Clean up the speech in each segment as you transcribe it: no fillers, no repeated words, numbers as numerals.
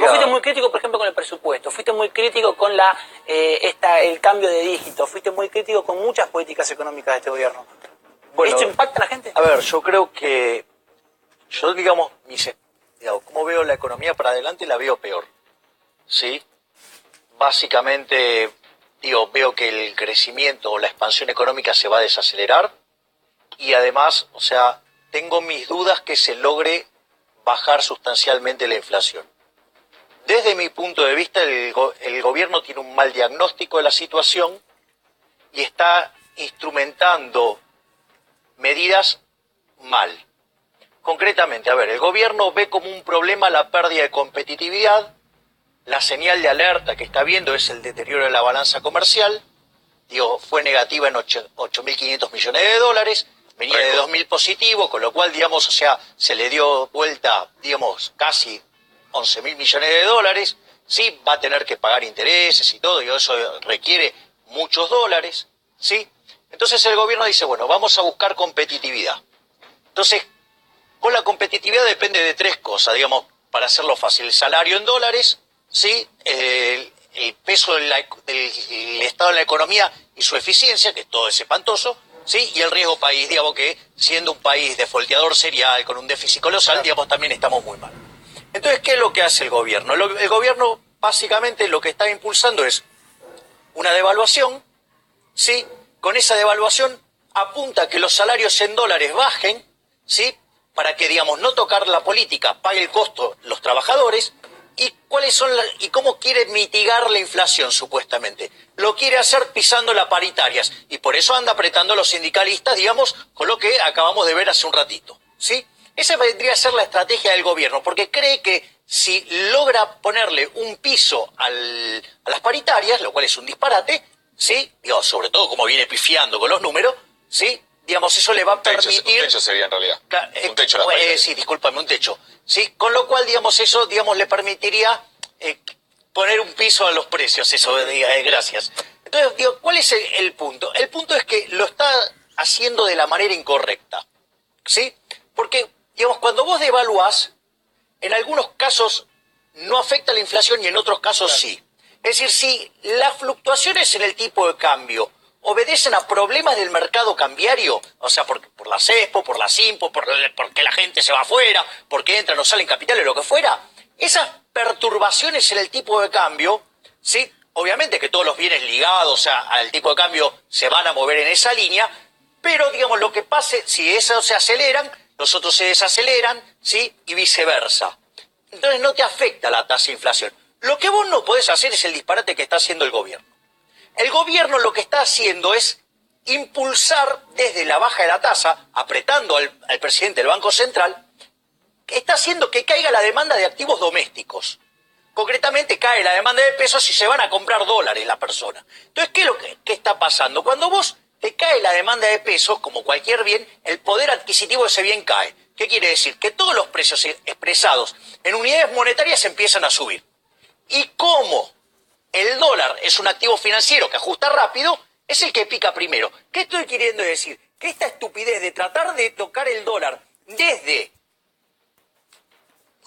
Vos fuiste muy crítico, por ejemplo, con el presupuesto, fuiste muy crítico con el cambio de dígito, fuiste muy crítico con muchas políticas económicas de este gobierno. Bueno, ¿esto impacta a la gente? A ver, yo creo que, digamos, cómo veo la economía para adelante, la veo peor, ¿sí? Básicamente, veo que el crecimiento o la expansión económica se va a desacelerar y además, tengo mis dudas que se logre bajar sustancialmente la inflación. Desde mi punto de vista, el gobierno tiene un mal diagnóstico de la situación y está instrumentando medidas mal. Concretamente, el gobierno ve como un problema la pérdida de competitividad, la señal de alerta que está viendo es el deterioro de la balanza comercial, fue negativa en 8.500 millones de dólares, venía de 2.000 positivo, con lo cual, se le dio vuelta, casi 11.000 millones de dólares, sí, va a tener que pagar intereses y todo, y eso requiere muchos dólares, ¿sí? Entonces el gobierno dice, bueno, vamos a buscar competitividad. Entonces, la competitividad depende de tres cosas, para hacerlo fácil. El salario en dólares, ¿sí? El peso del Estado en la economía y su eficiencia, que todo es espantoso, ¿sí? Y el riesgo país, que siendo un país defolteador serial, con un déficit colosal, también estamos muy mal. Entonces, ¿qué es lo que hace el gobierno? El gobierno, básicamente, lo que está impulsando es una devaluación, ¿sí? Con esa devaluación apunta a que los salarios en dólares bajen, ¿sí? Para que, no tocar la política, pague el costo los trabajadores. ¿Y cómo quiere mitigar la inflación, supuestamente? Lo quiere hacer pisando las paritarias. Y por eso anda apretando a los sindicalistas, con lo que acabamos de ver hace un ratito, ¿sí? Esa vendría a ser la estrategia del gobierno, porque cree que si logra ponerle un piso a las paritarias, lo cual es un disparate, ¿sí? Sobre todo como viene pifiando con los números, ¿sí? Eso le va a permitir... Un techo sería en realidad. Un techo. Sí, discúlpame, un techo. ¿Sí? Con lo cual, eso, le permitiría poner un piso a los precios, gracias. Entonces, ¿cuál es el punto? El punto es que lo está haciendo de la manera incorrecta, ¿sí? Porque, cuando vos devaluás, en algunos casos no afecta la inflación y en otros casos sí. Es decir, si las fluctuaciones en el tipo de cambio obedecen a problemas del mercado cambiario, por la CESPO, por la SIMPO, porque la gente se va afuera, porque entran o salen capitales, lo que fuera, esas perturbaciones en el tipo de cambio, ¿sí? Obviamente que todos los bienes ligados al tipo de cambio se van a mover en esa línea, pero, lo que pase, si esos se aceleran, los otros se desaceleran, ¿sí? Y viceversa. Entonces no te afecta la tasa de inflación. Lo que vos no podés hacer es el disparate que está haciendo el gobierno. El gobierno lo que está haciendo es impulsar desde la baja de la tasa, apretando al presidente del Banco Central, que está haciendo que caiga la demanda de activos domésticos. Concretamente cae la demanda de pesos y se van a comprar dólares las personas. Entonces, ¿qué es lo que está pasando? Cuando vos te cae la demanda de pesos, como cualquier bien, el poder adquisitivo de ese bien cae. ¿Qué quiere decir? Que todos los precios expresados en unidades monetarias empiezan a subir. Y como el dólar es un activo financiero que ajusta rápido, es el que pica primero. ¿Qué estoy queriendo decir? Que esta estupidez de tratar de tocar el dólar desde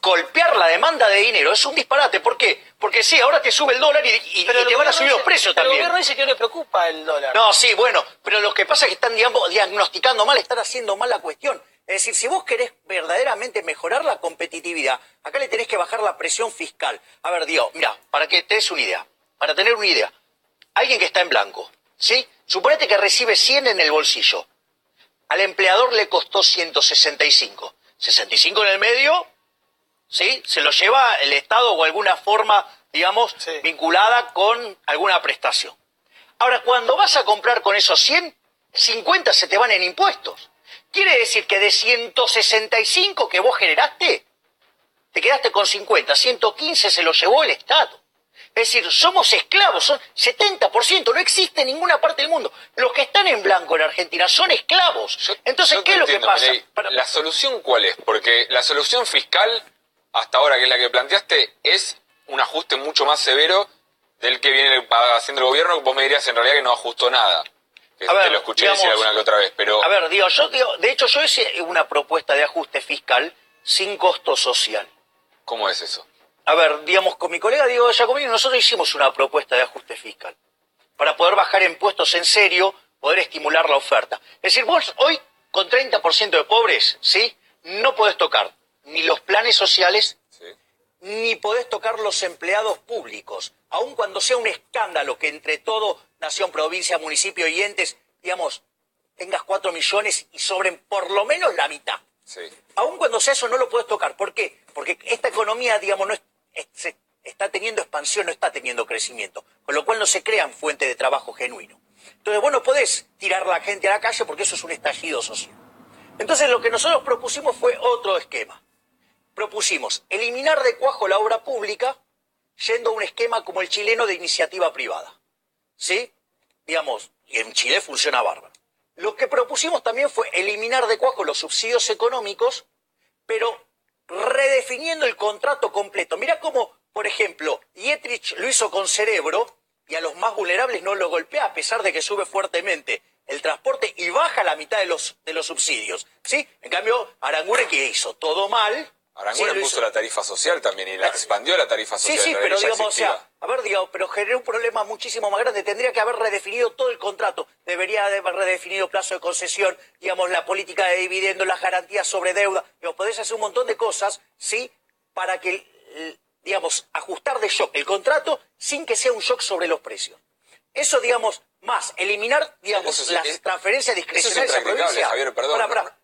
golpear la demanda de dinero es un disparate. ¿Por qué? Porque sí, ahora te sube el dólar y te van a subir los precios también. Pero el gobierno dice que no le preocupa el dólar. No, sí, bueno, pero lo que pasa es que están, diagnosticando mal, están haciendo mal la cuestión. Es decir, si vos querés verdaderamente mejorar la competitividad, acá le tenés que bajar la presión fiscal. A ver, mira, para que te des una idea, para tener una idea, alguien que está en blanco, ¿sí? Suponete que recibe 100 en el bolsillo. Al empleador le costó 165. 65 en el medio, ¿sí? Se lo lleva el Estado o alguna forma, sí, vinculada con alguna prestación. Ahora, cuando vas a comprar con esos 100, 50 se te van en impuestos. Quiere decir que de 165 que vos generaste, te quedaste con 50, 115 se lo llevó el Estado. Es decir, somos esclavos, son 70%, no existe en ninguna parte del mundo. Los que están en blanco en Argentina son esclavos. Entonces, ¿qué es lo que pasa? ¿La solución cuál es? Porque la solución fiscal, hasta ahora que es la que planteaste, es un ajuste mucho más severo del que viene haciendo el gobierno. Vos me dirías en realidad que no ajustó nada. Te lo escuché decir alguna que otra vez, pero... A ver, de hecho yo hice una propuesta de ajuste fiscal sin costo social. ¿Cómo es eso? a ver, digamos, con mi colega Diego Giacomini, nosotros hicimos una propuesta de ajuste fiscal para poder bajar impuestos en serio, poder estimular la oferta. Es decir, vos hoy, con 30% de pobres, ¿sí?, no podés tocar ni los planes sociales, sí, ni podés tocar los empleados públicos, aun cuando sea un escándalo que entre todo, nación, provincia, municipio y entes, digamos, tengas 4 millones y sobren por lo menos la mitad. Sí. Aun cuando sea eso, no lo podés tocar. ¿Por qué? Porque esta economía, digamos, no está teniendo expansión, no está teniendo crecimiento, con lo cual no se crean fuentes de trabajo genuino. Entonces vos no podés tirar a la gente a la calle porque eso es un estallido social. Entonces lo que nosotros propusimos fue otro esquema. Propusimos eliminar de cuajo la obra pública yendo a un esquema como el chileno de iniciativa privada. ¿Sí? Digamos, y en Chile funciona bárbaro. Lo que propusimos también fue eliminar de cuajo los subsidios económicos, pero redefiniendo el contrato completo. Mirá cómo, por ejemplo, Dietrich lo hizo con Cerebro y a los más vulnerables no lo golpea a pesar de que sube fuertemente el transporte y baja la mitad de los subsidios. ¿Sí? En cambio, Aranguren, ¿qué hizo? Todo mal. Aranguren sí, puso la tarifa social también y la expandió la tarifa social. Sí, pero digamos, o sea, a ver, digamos, pero generó un problema muchísimo más grande. Tendría que haber redefinido todo el contrato. Debería haber redefinido plazo de concesión, digamos, la política de dividendos, las garantías sobre deuda. Digamos, podés hacer un montón de cosas, ¿sí?, para que, digamos, ajustar de shock el contrato sin que sea un shock sobre los precios. Eso, digamos, más eliminar, digamos, las transferencias discrecionales a provincia. Javier, perdón.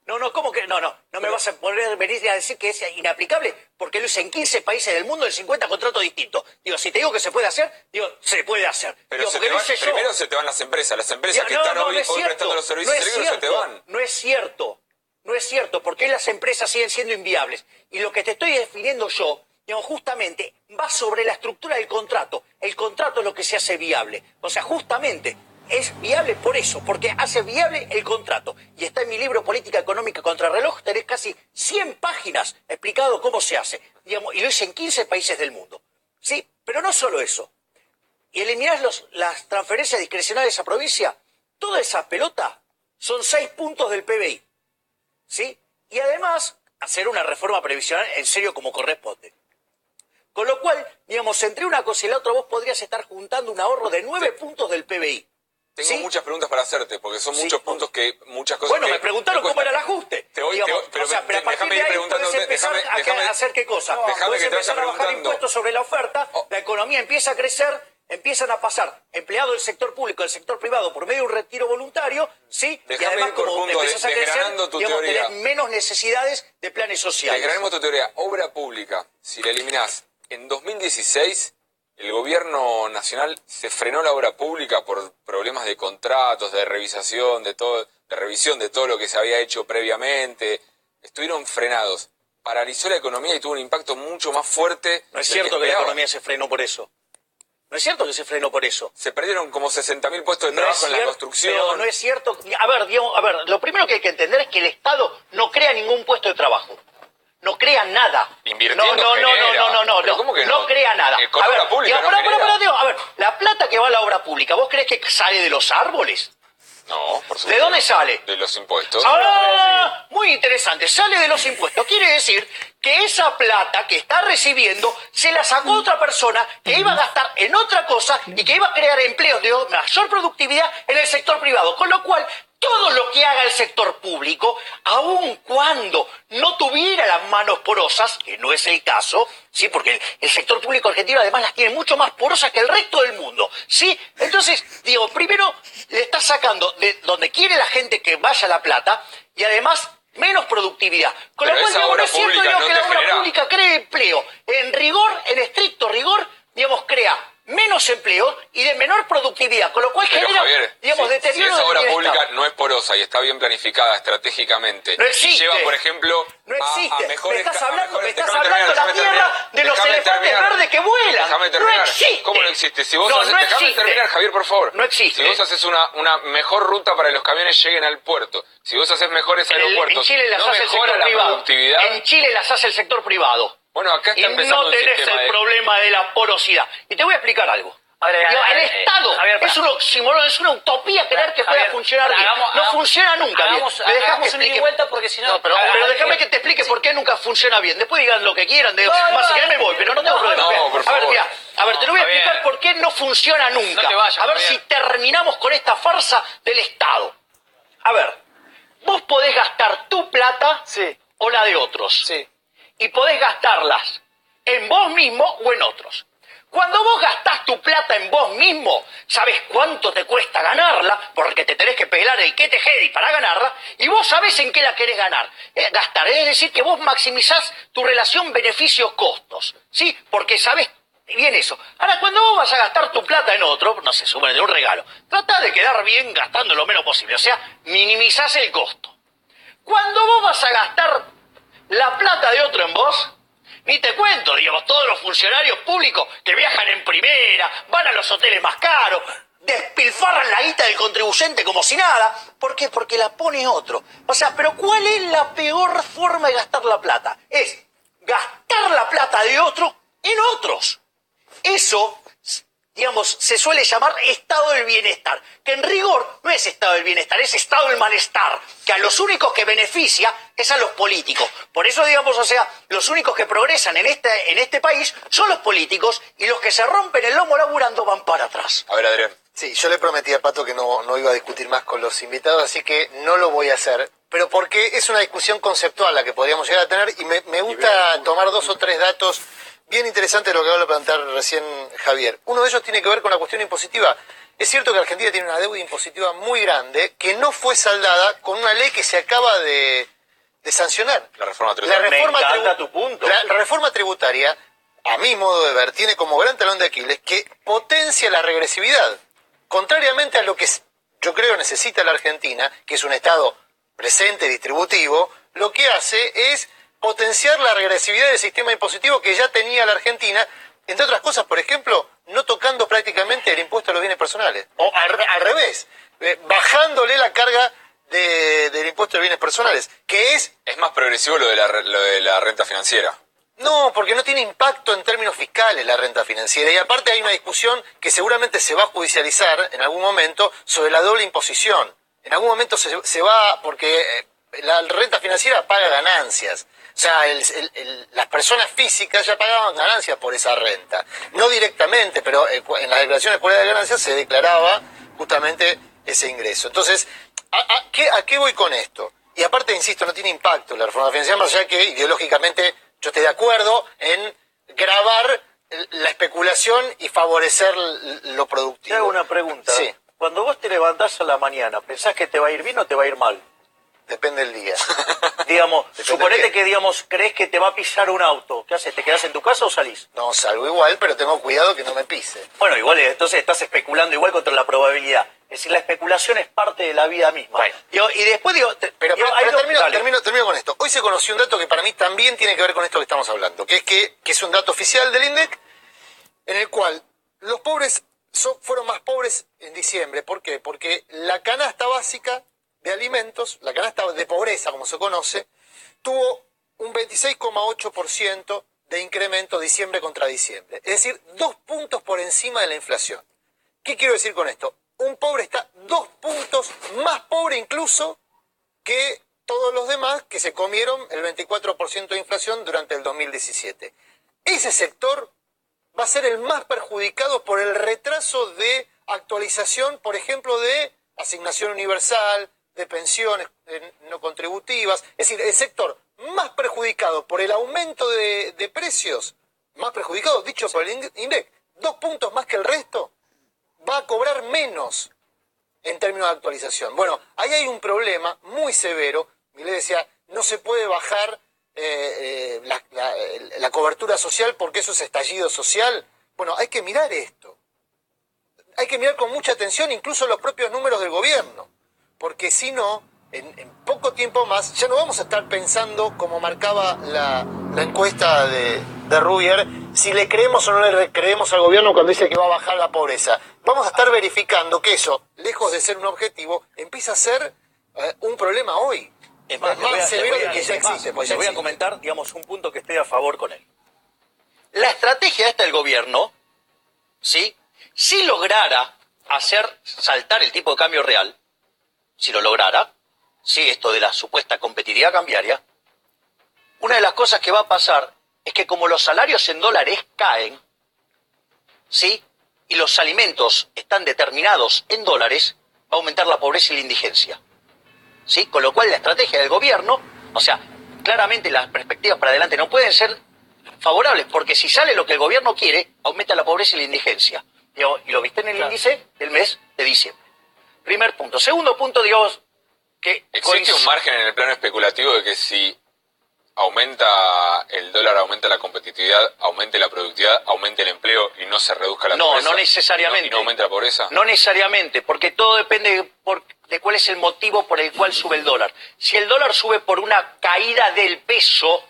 No, ¿cómo que? No me vas a venir a decir que es inaplicable porque lo hice en 15 países del mundo en 50 contratos distintos. Digo, si te digo que se puede hacer, digo, se puede hacer. Pero digo, primero se te van las empresas que están hoy prestando los servicios eléctricos se te van. No es cierto, porque las empresas siguen siendo inviables. Y lo que te estoy definiendo yo, digamos, justamente va sobre la estructura del contrato. El contrato es lo que se hace viable. O sea, justamente es viable por eso, porque hace viable el contrato. Y está en mi libro Política Económica contra Reloj, tenés casi 100 páginas explicado cómo se hace. Digamos, y lo hice en 15 países del mundo. ¿Sí? Pero no solo eso. Y eliminás las transferencias discrecionales a provincia, toda esa pelota son 6 puntos del PBI. ¿Sí? Y además, hacer una reforma previsional en serio como corresponde. Con lo cual, digamos, entre una cosa y la otra vos podrías estar juntando un ahorro de 9 puntos del PBI. Tengo muchas preguntas para hacerte, porque son muchos puntos que, muchas cosas. Bueno, me preguntaron cómo era el ajuste. Pero a partir de ahí puedes empezar a hacer qué cosa. Puedes empezar a bajar impuestos sobre la oferta, la economía empieza a crecer, empiezan a pasar empleados del sector público al sector privado por medio de un retiro voluntario, ¿sí? Y además, como empezás a crecer, digamos, tenés menos necesidades de planes sociales. Desgranemos tu teoría. Obra pública, si la eliminás, en 2016... el gobierno nacional se frenó la obra pública por problemas de contratos, de revisación, de revisión de todo lo que se había hecho previamente. Estuvieron frenados. Paralizó la economía y tuvo un impacto mucho más fuerte. No es cierto que la economía se frenó por eso. No es cierto que se frenó por eso. Se perdieron como 60.000 puestos de trabajo en la construcción. Pero no es cierto. A ver, lo primero que hay que entender es que el Estado no crea ningún puesto de trabajo. No crea nada. Invirtiendo no. ¿Cómo que no? No crea nada. Con obra pública a ver, la plata que va a la obra pública, ¿vos creés que sale de los árboles? No, por supuesto. ¿De dónde sale? De los impuestos. Ah, muy interesante. Sale de los impuestos. Quiere decir que esa plata que está recibiendo se la sacó otra persona que iba a gastar en otra cosa y que iba a crear empleos de mayor productividad en el sector privado. Con lo cual, todo lo que haga el sector público, aun cuando no tuviera las manos porosas, que no es el caso, ¿sí? Porque el sector público argentino además las tiene mucho más porosas que el resto del mundo, ¿sí? Entonces, digo, primero le está sacando de donde quiere la gente que vaya la plata y además menos productividad. Con lo cual, digamos, no es cierto que la obra pública cree empleo. En rigor, en estricto rigor, digamos, crea menos empleo y de menor productividad, con lo cual pero, genera, Javier, digamos, deterioro si esa obra del pública no es porosa y está bien planificada estratégicamente, no existe. Y lleva, por ejemplo, no existe. a mejores... Me estás hablando de la tierra de los elefantes verdes que vuelan. Déjame terminar. No existe. ¿Cómo no existe? Si vos déjame terminar, Javier, por favor. No existe. Si vos haces una mejor ruta para que los camiones lleguen al puerto, si vos haces mejores aeropuertos, en Chile las no hace mejora el sector la privado. productividad. En Chile las hace el sector privado. Bueno, acá está y empezando no tenés un sistema el problema de la porosidad. Y te voy a explicar algo. El Estado es un oxímoron, es una utopía creer que pueda funcionar bien. No funciona nunca bien. Hagamos un ida y vuelta porque si no... No, pero déjame que te explique por qué nunca funciona bien. Después digan lo que quieran, más si querés me voy, pero no tengo problema. A ver, te lo voy a explicar por qué no funciona nunca. No te vayas, a ver si terminamos con esta farsa del Estado. A ver, vos podés gastar tu plata o la de otros. Sí. Y podés gastarlas en vos mismo o en otros. Cuando vos gastás tu plata en vos mismo, sabés cuánto te cuesta ganarla, porque te tenés que pelar el que te jedi para ganarla, y vos sabés en qué la querés gastar. Es decir, que vos maximizás tu relación beneficios-costos, ¿sí? Porque sabés bien eso. Ahora, cuando vos vas a gastar tu plata en otro, no sé, suponete un regalo, tratá de quedar bien gastando lo menos posible, o sea, minimizás el costo. Cuando vos vas a gastar la plata de otro en vos, ni te cuento, digamos, todos los funcionarios públicos que viajan en primera, van a los hoteles más caros, despilfarran la guita del contribuyente como si nada. ¿Por qué? Porque la pone otro. O sea, pero ¿cuál es la peor forma de gastar la plata? Es gastar la plata de otro en otros. Eso, digamos, se suele llamar estado del bienestar, que en rigor no es estado del bienestar, es estado del malestar, que a los únicos que beneficia es a los políticos. Por eso, digamos, o sea, los únicos que progresan en este país son los políticos, y los que se rompen el lomo laburando van para atrás. A ver, Adrián. Sí, yo le prometí a Pato que no iba a discutir más con los invitados, así que no lo voy a hacer. Pero porque es una discusión conceptual la que podríamos llegar a tener, y me gusta tomar 2 o 3 datos bien interesantes de lo que acaba de plantear recién Javier. Uno de ellos tiene que ver con la cuestión impositiva. Es cierto que Argentina tiene una deuda impositiva muy grande que no fue saldada con una ley que se acaba de sancionar. La reforma tributaria. Me encanta tu punto. La reforma tributaria, a mi modo de ver, tiene como gran talón de Aquiles que potencia la regresividad. Contrariamente a lo que yo creo necesita la Argentina, que es un Estado presente, distributivo, lo que hace es potenciar la regresividad del sistema impositivo que ya tenía la Argentina, entre otras cosas, por ejemplo, no tocando prácticamente el impuesto a los bienes personales. O al revés, bajándole la carga del impuesto a los bienes personales, que es... Es más progresivo lo de la renta financiera. No, porque no tiene impacto en términos fiscales la renta financiera. Y aparte hay una discusión que seguramente se va a judicializar en algún momento sobre la doble imposición. En algún momento se va, porque la renta financiera paga ganancias. O sea, las personas físicas ya pagaban ganancias por esa renta. No directamente, pero en las declaraciones por de ganancias se declaraba justamente ese ingreso. Entonces, ¿a qué voy con esto? Y aparte, insisto, no tiene impacto la reforma financiera, más allá que ideológicamente yo estoy de acuerdo en grabar la especulación y favorecer lo productivo. Te hago una pregunta. Sí. Cuando vos te levantás a la mañana, ¿pensás que te va a ir bien o te va a ir mal? Depende del día. Digamos, Depende suponete de qué. que, digamos, crees que te va a pisar un auto. ¿Qué haces? ¿Te quedás en tu casa o salís? No, salgo igual, pero tengo cuidado que no me pise. Bueno, igual, entonces estás especulando igual contra la probabilidad. Es decir, la especulación es parte de la vida misma. Bueno. Y después digo... Pero dale. termino con esto. Hoy se conoció un dato que para mí también tiene que ver con esto que estamos hablando, que es un dato oficial del INDEC, en el cual los pobres fueron más pobres en diciembre. ¿Por qué? Porque la canasta básica de alimentos, la canasta de pobreza, como se conoce, tuvo un 26,8% de incremento diciembre contra diciembre. Es decir, 2 puntos por encima de la inflación. ¿Qué quiero decir con esto? Un pobre está 2 puntos más pobre incluso que todos los demás que se comieron el 24% de inflación durante el 2017. Ese sector va a ser el más perjudicado por el retraso de actualización, por ejemplo, de asignación universal, de pensiones no contributivas. Es decir, el sector más perjudicado por el aumento de precios, más perjudicado, dicho por el INDEC, 2 puntos más que el resto, va a cobrar menos en términos de actualización. Bueno, ahí hay un problema muy severo. Milei decía, no se puede bajar la cobertura social porque eso es estallido social. Bueno, hay que mirar esto. Hay que mirar con mucha atención incluso los propios números del gobierno. Porque si no, en poco tiempo más, ya no vamos a estar pensando, como marcaba la encuesta de Rubier, si le creemos o no le creemos al gobierno cuando dice que va a bajar la pobreza. Vamos a estar verificando que eso, lejos de ser un objetivo, empieza a ser un problema hoy. Es más, más severo de que ya existe. Te Pues ya voy a existe. comentar, digamos, un punto que estoy a favor con él. La estrategia esta del gobierno, ¿sí?, Si lograra hacer saltar el tipo de cambio real, si lo lograra, sí, esto de la supuesta competitividad cambiaria, una de las cosas que va a pasar es que como los salarios en dólares caen, ¿sí? Y los alimentos están determinados en dólares, va a aumentar la pobreza y la indigencia, ¿sí? Con lo cual la estrategia del gobierno, o sea, claramente las perspectivas para adelante no pueden ser favorables, porque si sale lo que el gobierno quiere, aumenta la pobreza y la indigencia. Y lo viste en el índice del mes de diciembre. Primer punto. Segundo punto, digamos, que... ¿Existe un margen en el plano especulativo de que si aumenta el dólar, aumenta la competitividad, aumente la productividad, aumente el empleo y no se reduzca la pobreza? No, no necesariamente. ¿Y no aumenta la pobreza? No necesariamente, porque todo depende de cuál es el motivo por el cual sube el dólar. Si el dólar sube por una caída del peso,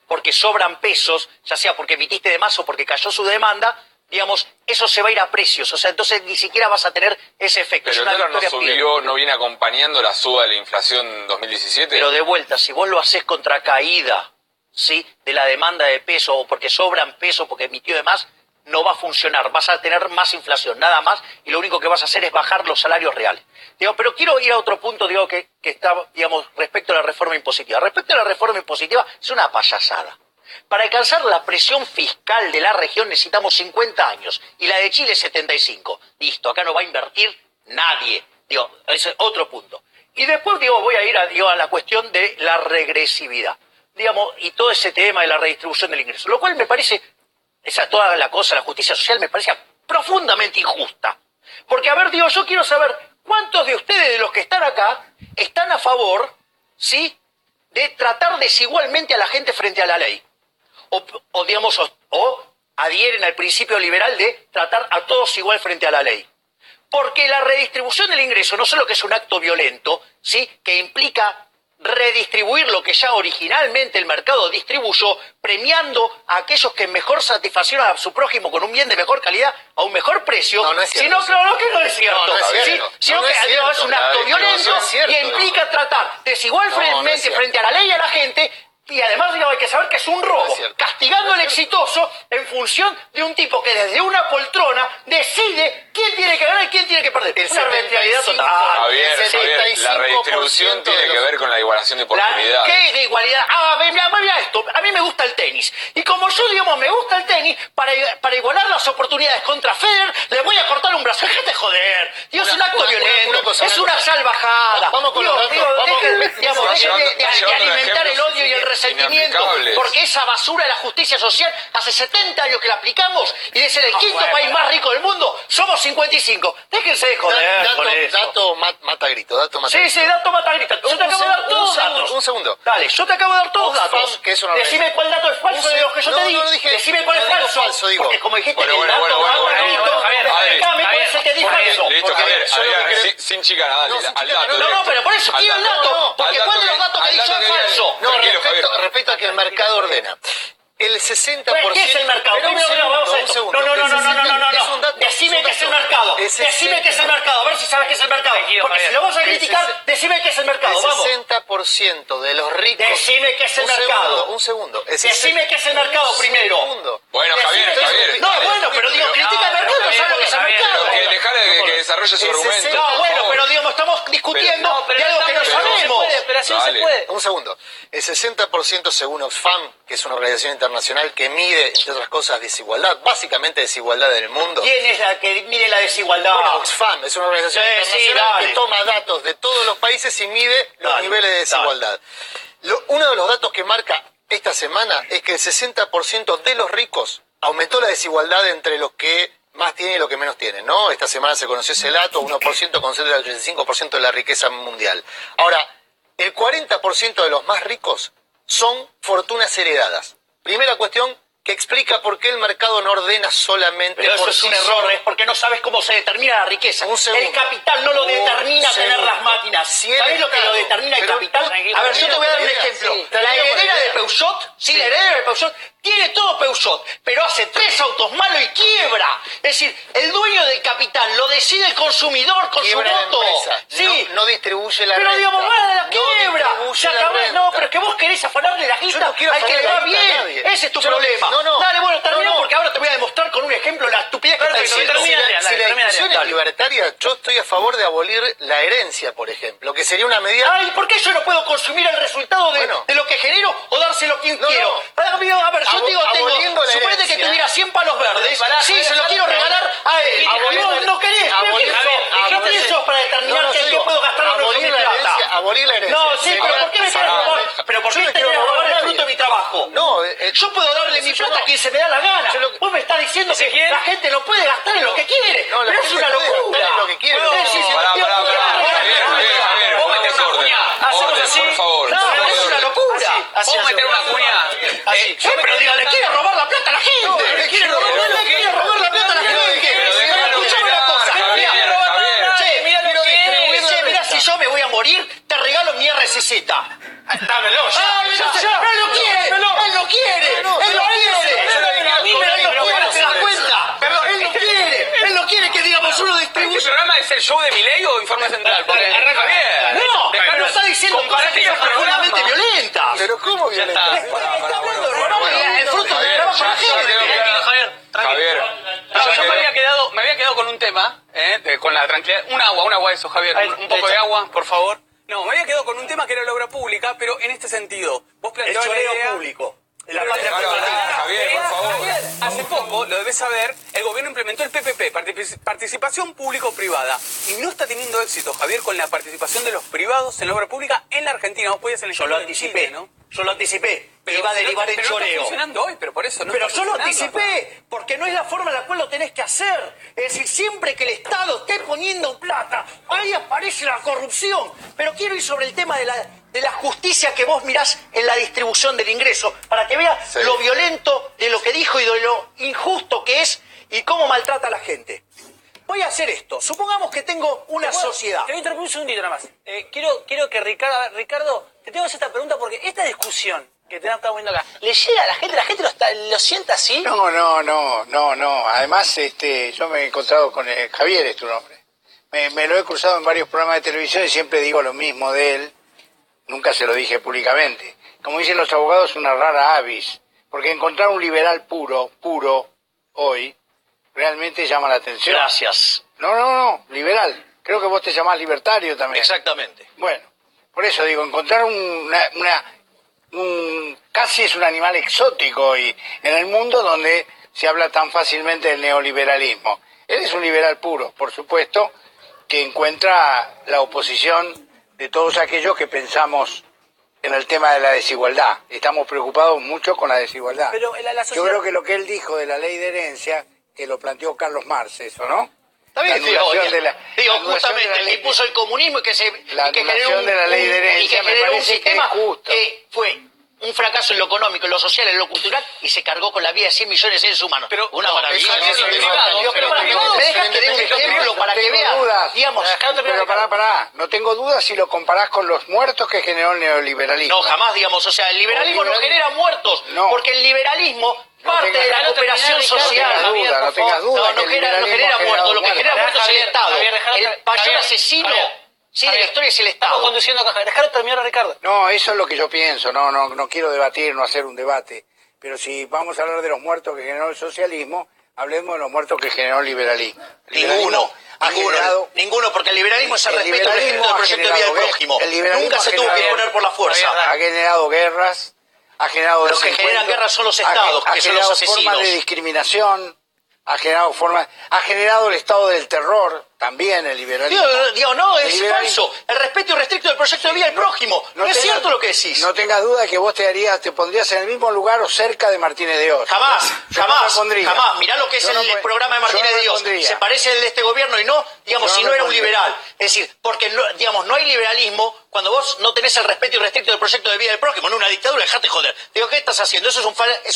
porque sobran pesos, ya sea porque emitiste de más o porque cayó su demanda, digamos, eso se va a ir a precios. O sea, entonces ni siquiera vas a tener ese efecto. Pero el dólar no subió, no viene acompañando la suba de la inflación 2017. Pero de vuelta, si vos lo haces contra caída, ¿sí?, de la demanda de peso o porque sobran pesos, porque emitió de más, no va a funcionar. Vas a tener más inflación, nada más, y lo único que vas a hacer es bajar los salarios reales. Digo, pero quiero ir a otro punto, digo, que está, digamos, respecto a la reforma impositiva. Respecto a la reforma impositiva, es una payasada. Para alcanzar la presión fiscal de la región necesitamos 50 años y la de Chile 75. Listo, acá no va a invertir nadie. Digo, ese es otro punto. Y después, digo, voy a ir a la cuestión de la regresividad, digamos, y todo ese tema de la redistribución del ingreso. Lo cual me parece, toda la cosa, la justicia social, me parece profundamente injusta. Porque, a ver, digo, yo quiero saber cuántos de ustedes, de los que están acá, están a favor, ¿sí?, de tratar desigualmente a la gente frente a la ley. O digamos, o adhieren al principio liberal de tratar a todos igual frente a la ley. Porque la redistribución del ingreso no solo que es un acto violento, ¿sí?, que implica redistribuir lo que ya originalmente el mercado distribuyó, premiando a aquellos que mejor satisfacieron a su prójimo con un bien de mejor calidad a un mejor precio, no es cierto, sino claro que no es cierto, no es cierto. ¿sí? Sino No que es cierto. es un acto violento no es cierto, y implica tratar desigualmente frente a la ley y a la gente. Y además, digamos, hay que saber que es un robo, castigando al exitoso en función de un tipo que desde una poltrona decide quién tiene que ganar y quién tiene que perder. Es una arbitrariedad total. Javier, la redistribución tiene que ver con la igualación de oportunidades. ¿Qué de igualdad? Mira esto, a mí me gusta el tenis. Y como yo, digamos, me gusta el tenis, para igualar las oportunidades contra Federer, le voy a cortar un brazo. Déjate joder. Digo, es un acto violento, es una salvajada. Vamos con los datos. Dejen de alimentar el odio y el resentimiento, porque esa basura de la justicia social hace 70 años que la aplicamos y de ser el quinto país más rico del mundo somos 55. Déjense de joder con eso. Dato mata grito, dato mata grito. Sí, dato mata grito. Yo te acabo de dar todos datos. Un segundo. Dale, yo te acabo de dar todos Oxfam, datos. que es una Decime cuál dato es falso de los que yo te di. No dije. Decime cuál es No digo falso. falso, digo. Porque como dijiste, Bueno, el dato mata grito, Javier, explícame cuál es el que di falso. Listo, Javier, sin chicanar, dale, al dato. No, pero por eso quiero el dato. Porque ¿cuál de los datos que di yo es falso? No, Tranquilo, Javier. respecto a que el mercado ordena. El 60%... ¿Qué es el mercado? Pero vamos a esto. No. Decime qué es el mercado. Decime qué es el mercado. A ver si sabes qué es el mercado. Porque si lo vas a criticar, decime qué es el mercado. Vamos. El 60% de los ricos... Decime qué es el mercado. Un segundo. Decime qué es el mercado primero. Bueno, Javier. No, bueno, pero digo, critica el mercado, no sabe lo que es el mercado. Pero dejale que desarrolle su argumento. No, bueno, pero digamos, estamos discutiendo de algo que no sabemos. Pero así no se puede. Un segundo. El 60% según Oxfam, que es una organización internacional que mide, entre otras cosas, desigualdad, básicamente desigualdad en el mundo. ¿Quién es la que mide la desigualdad? Bueno, Oxfam es una organización internacional que toma datos de todos los países y mide los niveles de desigualdad. Uno de los datos que marca esta semana es que el 60% de los ricos aumentó la desigualdad entre los que más tienen y los que menos tienen, ¿no? Esta semana se conoció ese dato, 1% concentra el 35% de la riqueza mundial. Ahora, el 40% de los más ricos son fortunas heredadas. Primera cuestión que explica por qué el mercado no ordena solamente pero por eso es un error, es porque no sabes cómo se determina la riqueza. El capital no lo determina tener las máquinas. ¿Sabés lo que lo determina el capital? A ver, yo te voy a dar un ejemplo. La heredera de Peugeot, la heredera de Peugeot tiene todo Peugeot, pero hace 3 autos malos y quiebra. Es decir, el dueño del capital lo decide el consumidor con su voto. Sí. No distribuye la pero renta. digamos, va la quiebra. Se acabó. No, pero es que vos querés afanarle la guita al que le va bien. Ese es tu problema. Dale, bueno, termino porque ahora te voy a demostrar con un ejemplo la estupidez que está diciendo. libertaria, yo estoy a favor de abolir la herencia, por ejemplo, que sería una medida... Ay, ¿por qué yo no puedo consumir el resultado de lo que genero o dárselo a quien quiero? A ver, yo digo, suponete que tuviera 100 palos verdes, sí, se los quiero regalar a él. Y vos no querés. ¿Qué pienso para determinar que yo puedo gastar con mi plata? Abolir la herencia. No, sí, pero ¿por qué me querés robar? ¿Pero por qué me querés robar el fruto de mi trabajo? No, yo puedo darle mi plata a quien se me da la gana. Vos me estás diciendo que la gente no puede gastar en lo que quiere. No, pero es una locura. Lo que quiere. Vos metés una cuña. Hacemos así. Por favor. No, es una locura. Vos metés una cuña. Pero diga, le quiere robar la plata a la gente. Le quiere robar la plata a la gente. Escuchame una cosa. Mirá, si yo me voy a morir, te regalo mi RCZ. Dámelo ya. Él lo quiere. Él lo quiere. ¿Te das cuenta? Él no quiere que digamos uno distribuya. ¿Este programa es el show de Milei o Informe Central? Porque Javier. No, pero está diciendo cosas que son profundamente violentas. Pero ¿cómo Ya está. Está hablando el fruto del trabajo de la gente. Javier. Yo me había quedado con un tema, con la tranquilidad. Un agua eso, Javier. Un poco de agua, por favor. No, me había quedado con un tema que era la obra pública, pero en este sentido. Vos El planteabas la choreo idea... público. La patria Javier, por favor. Javier, hace poco, lo debes saber, el gobierno implementó el PPP, participación público-privada, y no está teniendo éxito, Javier, con la participación de los privados en la obra pública en la Argentina. Vos podías en el Yo lo anticipé, ¿no? Yo lo anticipé. Pero iba a derivar en pero no está choreo. funcionando hoy, pero por eso no Pero está yo lo funcionando. anticipé, porque no es la forma en la cual lo tenés que hacer. Es decir, siempre que el Estado esté poniendo plata, ahí aparece la corrupción. Pero quiero ir sobre el tema de la justicia que vos mirás en la distribución del ingreso, para que veas lo violento de lo que dijo y de lo injusto que es y cómo maltrata a la gente. Voy a hacer esto. Supongamos que tengo una sociedad. Te voy a interrumpir un segundito nada más. Quiero que Ricardo, te tengo que hacer esta pregunta porque esta discusión que estamos viendo acá, ¿le llega a la gente lo sienta así? No. Además, yo me he encontrado con Javier, es tu nombre. Me lo he cruzado en varios programas de televisión y siempre digo lo mismo de él. Nunca se lo dije públicamente. Como dicen los abogados, una rara avis. Porque encontrar un liberal puro, hoy, realmente llama la atención. Gracias. No, liberal. Creo que vos te llamás libertario también. Exactamente. Bueno, por eso digo, encontrar casi es un animal exótico hoy en el mundo donde se habla tan fácilmente del neoliberalismo. Él es un liberal puro, por supuesto, que encuentra la oposición de todos aquellos que pensamos en el tema de la desigualdad. Estamos preocupados mucho con la desigualdad. Pero la sociedad... Yo creo que lo que él dijo de la ley de herencia, que lo planteó Carlos Marx, eso, ¿no? Está bien, La anulación de la justamente, de la el ley- que puso el comunismo y que La anulación de la ley de herencia me generó un parece que sistema es justo. que fue un fracaso en lo económico, en lo social, en lo cultural, y se cargó con la vida de 100 millones de seres humanos. Pero, una maravilla. Javier, Pero pero para que me dejas que dé un ejemplo para que tengo veas, dudas. digamos, Pero pará, no tengo dudas si lo comparás con los muertos que generó el neoliberalismo. no, jamás, digamos, o sea, el liberalismo no genera muertos, No. porque el liberalismo parte tengas- de la no cooperación tengas social. duda, no tengas duda. No que el genera liberalismo muertos, lo que generado genera muertos es el Estado. El mayor asesino de la historia es el Estamos Estado. conduciendo acá. Dejalo terminar a Ricardo. No, eso es lo que yo pienso, no quiero debatir, no hacer un debate, pero si vamos a hablar de los muertos que generó el socialismo, hablemos de los muertos que generó el liberalismo. El liberalismo ha generado- Ninguno, porque el liberalismo es el El respeto al liberalismo del ha proyecto de vida del generado prójimo. el liberalismo Nunca se ha tuvo que generado- imponer por la fuerza. ha generado guerras, ha generado Los que desencuentros, generan guerras son los estados, ha que son los generado asesinos. formas de discriminación, ha generado el estado del terror, también el liberalismo. Digo, no, El es liberalismo- falso. El respeto irrestricto del proyecto de vida del prójimo. No es tengas- cierto lo que decís. No tengas duda que vos te pondrías en el mismo lugar o cerca de Martínez de Oz. Jamás, Yo no me jamás, pondría. jamás. Mirá lo que es Yo no el me- programa de yo Martínez no de me Dios. pondría. Se parece al de este gobierno y no, digamos, Yo si no no me era un pondría. liberal. Es decir, porque no, digamos, no hay liberalismo cuando vos no tenés el respeto irrestricto del proyecto de vida del prójimo. No una dictadura, dejate joder. Digo, ¿qué estás haciendo? Eso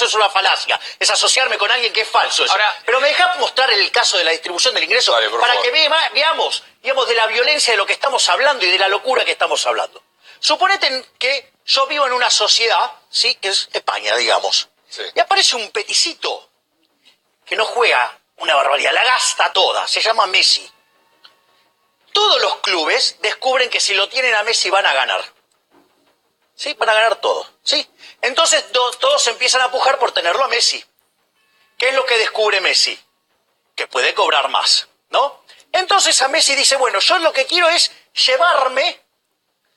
es una falacia. Es asociarme con alguien que es falso. Eso. Ahora- Pero me dejás mostrar el caso de la distribución del ingreso Dale, por para favor. que veamos, digamos, de la violencia de lo que estamos hablando y de la locura que estamos hablando. Suponete que yo vivo en una sociedad, ¿sí? Que es España, digamos. Sí. Y aparece un peticito que no juega una barbaridad, la gasta toda, se llama Messi. Todos los clubes descubren que si lo tienen a Messi van a ganar. ¿Sí? Van a ganar todo. ¿Sí? Entonces todos empiezan a pujar por tenerlo a Messi. ¿Qué es lo que descubre Messi? Que puede cobrar más, ¿no? Entonces a Messi dice, bueno, yo lo que quiero es llevarme,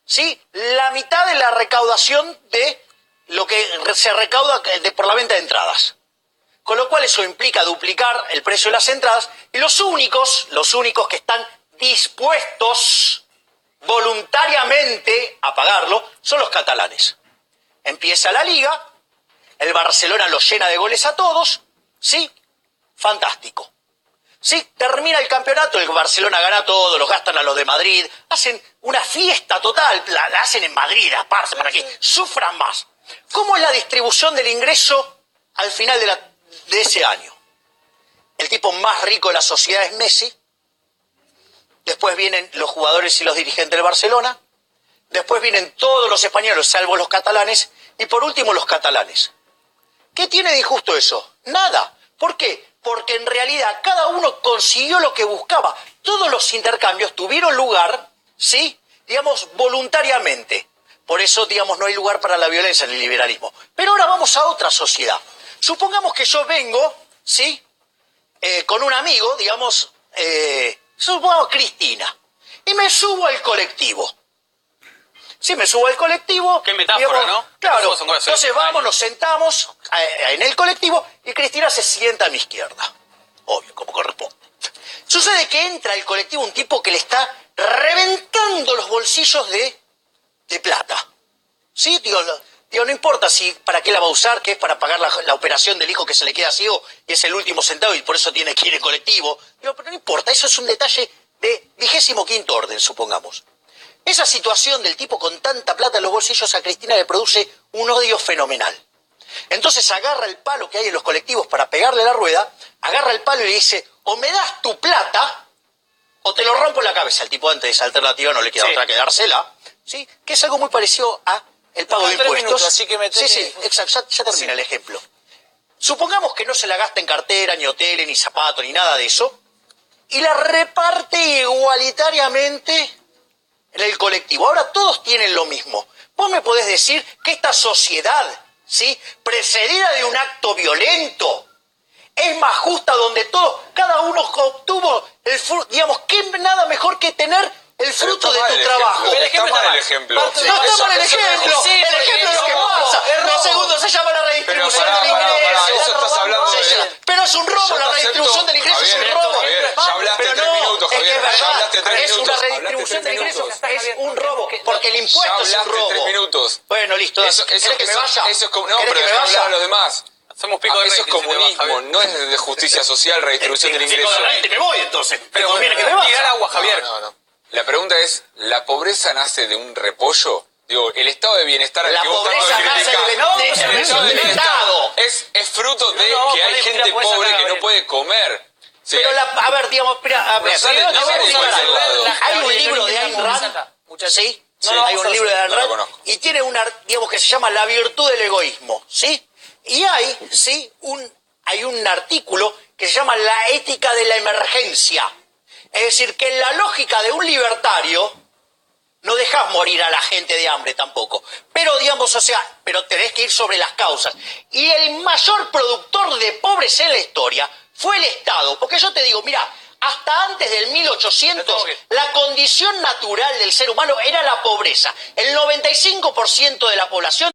¿sí?, la mitad de la recaudación de lo que se recauda por la venta de entradas. Con lo cual eso implica duplicar el precio de las entradas y los únicos que están dispuestos voluntariamente a pagarlo son los catalanes. Empieza la liga, el Barcelona los llena de goles a todos, ¿sí? Fantástico. Sí, termina el campeonato, el Barcelona gana todo, los gastan a los de Madrid, hacen una fiesta total, la hacen en Madrid, aparte, para que sufran más. ¿Cómo es la distribución del ingreso al final de ese año? El tipo más rico de la sociedad es Messi, después vienen los jugadores y los dirigentes del Barcelona, después vienen todos los españoles, salvo los catalanes, y por último los catalanes. ¿Qué tiene de injusto eso? Nada. ¿Por qué? Porque en realidad cada uno consiguió lo que buscaba. Todos los intercambios tuvieron lugar, ¿sí?, digamos, voluntariamente. Por eso, digamos, no hay lugar para la violencia en el liberalismo. Pero ahora vamos a otra sociedad. Supongamos que yo vengo, ¿sí?, con un amigo, digamos, supongamos Cristina, y me subo al colectivo. Sí, me subo al colectivo. Qué metáfora, digamos, ¿no? Claro. Entonces vamos, nos sentamos en el colectivo y Cristina se sienta a mi izquierda. Obvio, como corresponde. Sucede que entra al colectivo un tipo que le está reventando los bolsillos de plata. ¿Sí? Digo, no importa si para qué la va a usar, que es para pagar la operación del hijo que se le queda ciego y es el último centavo y por eso tiene que ir en colectivo. Digo, pero no importa, eso es un detalle de 25º orden, supongamos. Esa situación del tipo con tanta plata en los bolsillos a Cristina le produce un odio fenomenal. Entonces agarra el palo que hay en los colectivos para pegarle la rueda, agarra el palo y le dice, o me das tu plata o te lo rompo en la cabeza. El tipo antes de esa alternativa no le queda otra que dársela, ¿sí? Que es algo muy parecido a el pago de impuestos. Minutos, así que Sí, exacto, ya termina el ejemplo. Supongamos que no se la gasta en cartera, ni hoteles, ni zapatos, ni nada de eso, y la reparte igualitariamente en el colectivo. Ahora todos tienen lo mismo. Vos me podés decir que esta sociedad, ¿sí?, precedida de un acto violento, es más justa, donde cada uno obtuvo el fruto, digamos, que nada mejor que tener el fruto de tu trabajo. Pero está mal el ejemplo. No está mal el ejemplo. El ejemplo es lo que pasa. Lo segundo se llama la redistribución del ingreso. Eso estás hablando de... Pero es un robo, la redistribución del ingreso es un robo. Ya hablaste 3 minutos, Javier. Ya hablaste 3 minutos. Es una redistribución del ingreso, es un robo. Porque el impuesto es un robo. 3 minutos. Bueno, listo. Eso ¿Querés que me vaya? Eso es como... No, pero déjame hablar a los demás. Somos pico de eso es comunismo, no es de justicia social, redistribución del ingreso. Me voy entonces. Pero conviene que me vaya. Tirar agua, Javier. No. La pregunta es, ¿la pobreza nace de un repollo? Digo, el estado de bienestar al La que vos pobreza tanto nace criticás, del estado de bienestar Estado. es fruto de No, que hay ponete gente la pobreza pobre acá, que no Gabriel. puede comer. Sí, Pero a ver, digamos, espera, a ver, sale te voy a decir cualquier algo. lado. Hay un libro de Ayn Rand, ¿sí? Hay un libro de Ayn no lo Rand conozco. y tiene digamos, que se llama La virtud del egoísmo, ¿sí? Y hay, ¿sí?, hay un artículo que se llama La ética de la emergencia. Es decir, que en la lógica de un libertario no dejás morir a la gente de hambre tampoco. Pero, digamos, pero tenés que ir sobre las causas. Y el mayor productor de pobres en la historia fue el Estado. Porque yo te digo, mira, hasta antes del 1800, la condición natural del ser humano era la pobreza. El 95% de la población